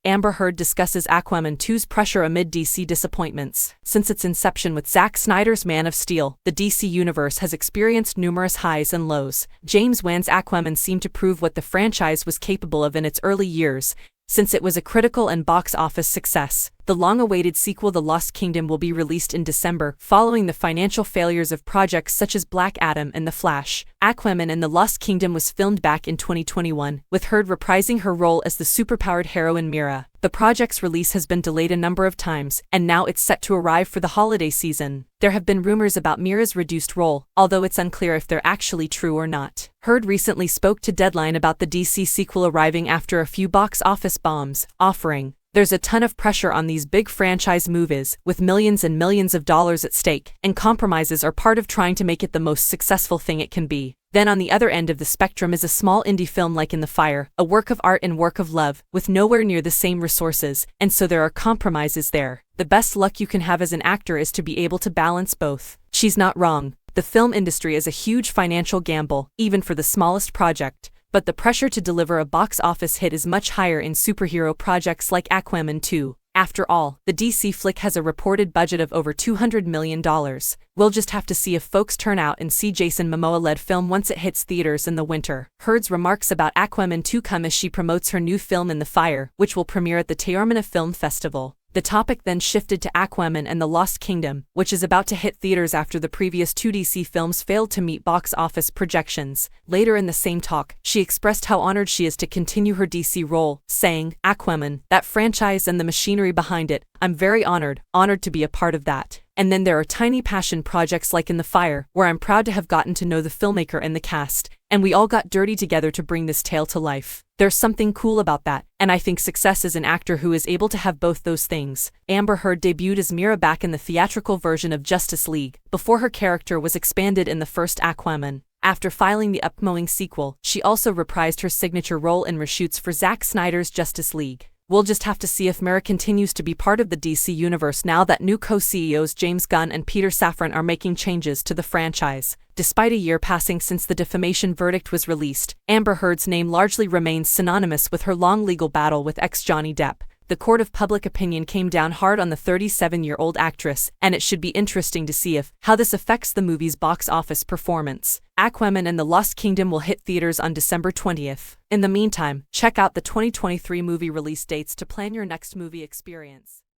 Amber Heard discusses Aquaman 2's pressure amid DC disappointments. Since its inception with Zack Snyder's Man of Steel, the DC universe has experienced numerous highs and lows. James Wan's Aquaman seemed to prove what the franchise was capable of in its early years, since it was a critical and box office success. The long-awaited sequel The Lost Kingdom will be released in December, following the financial failures of projects such as Black Adam and The Flash. Aquaman and The Lost Kingdom was filmed back in 2021, with Heard reprising her role as the superpowered heroine Mera. The project's release has been delayed a number of times, and now it's set to arrive for the holiday season. There have been rumors about Mera's reduced role, although it's unclear if they're actually true or not. Heard recently spoke to Deadline about the DC sequel arriving after a few box office bombs, offering, "There's a ton of pressure on these big franchise movies, with millions and millions of dollars at stake, and compromises are part of trying to make it the most successful thing it can be." Then on the other end of the spectrum is a small indie film like In the Fire, a work of art and work of love, with nowhere near the same resources, and so there are compromises there. The best luck you can have as an actor is to be able to balance both. She's not wrong. The film industry is a huge financial gamble, even for the smallest project. But the pressure to deliver a box office hit is much higher in superhero projects like Aquaman 2. After all, the DC flick has a reported budget of over $200 million. We'll just have to see if folks turn out and see Jason Momoa-led film once it hits theaters in the winter. Heard's remarks about Aquaman 2 come as she promotes her new film In the Fire, which will premiere at the Taormina Film Festival. The topic then shifted to Aquaman and the Lost Kingdom, which is about to hit theaters after the previous two DC films failed to meet box office projections. Later in the same talk, she expressed how honored she is to continue her DC role, saying, "Aquaman, that franchise and the machinery behind it, I'm very honored to be a part of that. And then there are tiny passion projects like In the Fire, where I'm proud to have gotten to know the filmmaker and the cast, and we all got dirty together to bring this tale to life. There's something cool about that, and I think success is an actor who is able to have both those things." Amber Heard debuted as Mera back in the theatrical version of Justice League, before her character was expanded in the first Aquaman. After filing the upcoming sequel, she also reprised her signature role in reshoots for Zack Snyder's Justice League. We'll just have to see if Mera continues to be part of the DC universe now that new co-CEOs James Gunn and Peter Safran are making changes to the franchise. Despite a year passing since the defamation verdict was released, Amber Heard's name largely remains synonymous with her long legal battle with ex-Johnny Depp. The court of public opinion came down hard on the 37-year-old actress, and it should be interesting to see how this affects the movie's box office performance. Aquaman and the Lost Kingdom will hit theaters on December 20th. In the meantime, check out the 2023 movie release dates to plan your next movie experience.